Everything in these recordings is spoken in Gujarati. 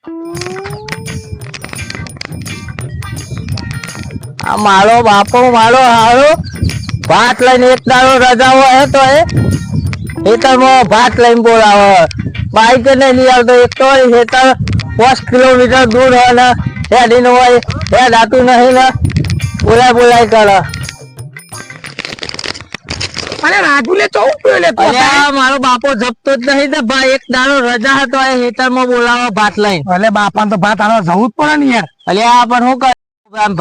આ મારો બાપો મારો હારો ભાત લઈને એક દાડો રજા હોય તો એ ખેતરમાં ભાત લઈને બોલાવે બાઈક નહીં આવતો એક તો ખેતર 5 કિલોમીટર દૂર હોય ને હેડી નો હોય હે દાતું નહીં ને બોલાય કરે. અરે રાજુલે ચૌક લેતો મારો બાપો જપતો જ નહીં તો ભાઈ એક દાડો રજા હતો એ ખેતરમાં બોલાવો ભાત લઈને. અલે બાપા તો ભાત આનો જવું જ પડે ને યાર. અલે આ પણ હું કર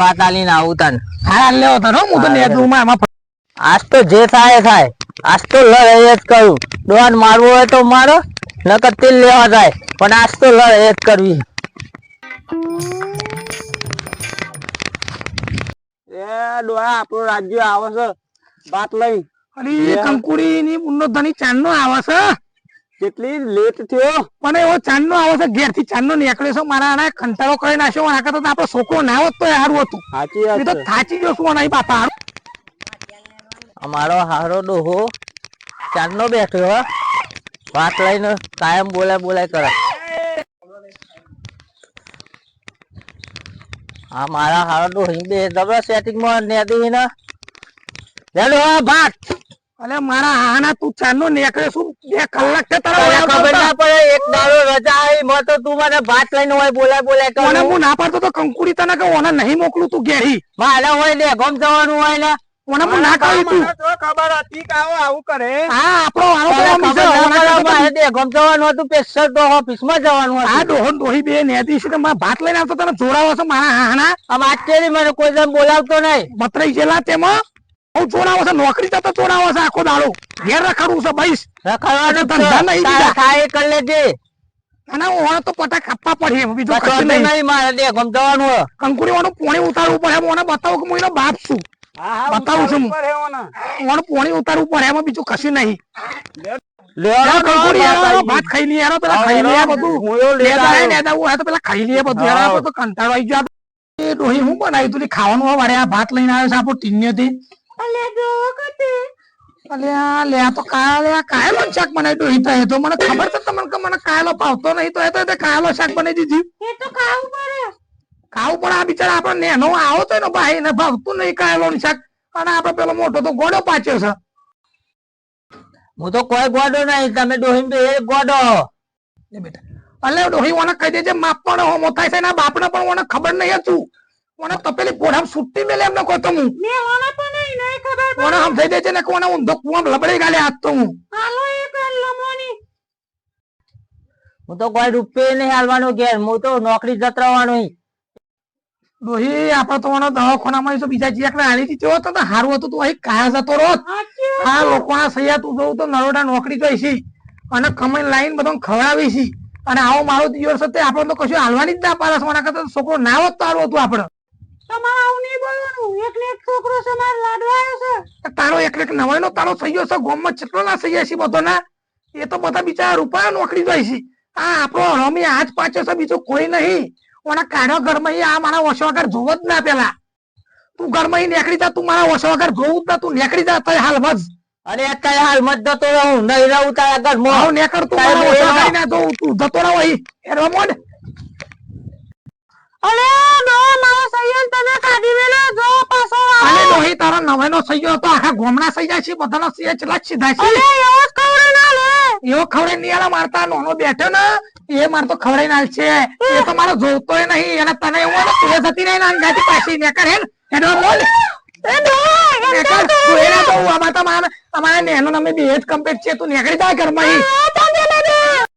ભાત આલીને આવું તને. હા લેવો તને હું તો નેદુમાં એમાં આજ તો જે થાય આજ તો લડાઈ જ કરું. ડોન મારવો હોય તો મારો નકર તેલ લેવા જાય પણ આજ તો લડાઈ જ કરવી. એ ડોહા આપણો રાજ્ય આવે છે ભાત લઈ. અરે કંકુડી ની બુનો ધણી ચાંદ નો આવે છે. કેટલી લેટ થયો પણ એવો ચાંદ નો આવે છે ઘેર થી ચાંદ નો નીકળે છે. મારા આને કંટાળો કરી નાખ્યો. આ કરતા આપણો છોકરો ના હોત તો સારું હતું. સાચી વાત તો થાચી ગયો શું નહીં બાપા. અમારો હારો ડોહો ચાંદ નો બેઠો ભાત લઈને કાયમ બોલાય કરે. હા મારા હારો ડોહી બે ડબલ સેટિંગ માં નેદી ને લેલો ભાત. અલે મારા હાના તું ચાંદ નો નીકળે શું 2 કલાક છે તારા ખબર ના પડે એક દાડો રજા આવી મો તો તું મને ભાત લઈને હોય બોલાય કરે. મને હું ના પાડતો તો કંકુડી તને કે ઓને નહીં મોકલું તું ઘેરી. મારે હોય ને ગમ જવાનું હોય ને ઓને હું ના કહ્યું તું. ખબર હતી કે આવું કરે. હા આપણો આવો મારે દે ગમ જવાનું હતું સ્પેશિયલ તો ઓફિસ માં જવાનું હતું. આ ડોહન ડોહી બે નેદી છે મારા ભાત લઈને આવતો તને જોડાવો છે મારા હાના. આમ આજ કેરી મને કોઈ જણ બોલાવતો નહીં. મતરાઈ ગયેલા તેમાં હું જોડાવો છે નોકરી જતો જોડાવો છે આખો દાડો ઘેર રખડવું છે ભાઈ. રખડવાનું ધંધા નહીં બીજા. ખાય કરી લેજે. અને ઓને તો પટા કાપવા પડે બીજું કશું નહીં મારે દે ગમ જવાનું. કંકુડી ઓનું પોણી ઉતારવું પડે ઓને બતાવો કે હું એનો બાપ છું. બતાવું છું ઓને પોણી ઉતારવું પડે એમાં બીજું કશું નહીં. ભાત ખાઈ લઈએ પેલા ખાઈ લઈએ બધું પેલા ખાઈ લઈએ બધું તો કંટાળો આવી ગયો. ડોહી હું બનાવ્યું તું ખાવાનું વાળે આ ભાત લઈને આવ્યો છે આપણો ટીન્યો થી. અલ્યા લે તો કાયલો શાક બનાવી ડોહી થાય તો મને ખબર છે તમને કે મને કાયલો ભાવતો નહીં તો એ તો કાયલો શાક બનાવી દીધી. ખાવું પડે આ બિચારા આપડે નેનો આવો તો એનો ભાઈ ને ભાવતું નહીં કાયલો શાક. અને આપડે પેલો મોટો તો ગોડો પાચ્યો છે. હું તો કોઈ ગોડો નહીં તમે ડોહી બે ગોડો. બેટા અલે ડોહી ઓને કહી દેજે માપ પણ હોમો થાય છે ને બાપને પણ ઓને ખબર નહીં હતું. ઓને તપેલી પોઢામ સુટ્ટી મેલે એમને કહો તો હું ઓને સમજાઈ દેજે ને કે ઓને ઊંધો કુવામ લબડી ગાલે હાથ તો હું તો કોઈ રૂપિયા નહીં હાલવાનું ઘેર હું તો નોકરી જતરાવાનું. ડોહી આપડે તો ઓનો દવાખાનામાં બીજા જીયાકને હાલી દીધો હતો તો સારું હતું તું અહીં કાયા જતો રોત. આ લોકોના સૈયા તું જોઉં તો નરોડા નોકરી જોઈશી અને કમાઈ લાઈન બધો ખવડાવી છી. અને આવો મારો દિવસ હતો આપડે તો કશું હાલવાની જ ના પાડે. સોના કરતા છોકરો ના હોત તો સારું હતું આપડે. તમારે આવું નહીં બોલવાનું. એક છોકરો છે મારે લાડવાયો છે. તારો એક નવાઈ નો તારો સૈયો છે ગામમાં કેટલો ના સૈયા છે બધો ના. એ તો બધા બિચારા રૂપિયા નોકરી જોઈશી. આ આપણો રમી આજ પાછો છે બીજો કોઈ નહીં. ઓના કાઢો ઘરમાં આ મારા ઓછો વગર જોવો જ ના પેલા. તું ઘરમાં નીકળી જા તું મારા ઓછો વગર જોવું જ ના. તું નીકળી જા તો હાલ બસ. અરે અત્યારે હાલ મત જતો રહું નહીં રહું તારા ઘરમાં. હું નેકર તું મારા ઓછો વગર ના જોઉં તું જતો રહો અહીં એ રમોડ. અલે નો મારો સૈયદ તને કાઢી મેલે જો પાછો અલે ડોહી તારા નવેનો સૈયો તો આખા ગોમના સૈયા છે બધાનો સૈયા ચલા સીધા છે. અલે એવો ખવડે ના લે એવો ખવડે ની આલા મારતા નોનો બેઠો ને એ માર તો ખવડે નાલ છે. એ તો મારો જોતોય નહીં અને તને એવું ને તું જતી નહીં ના ગાતી પાછી નેકર હે એનો બોલ એ નેકર તું એના તો આમાં તો અમારા નેનો નમે બે જ કમ્પ્લીટ છે. તું નેકળી જા ઘરમાં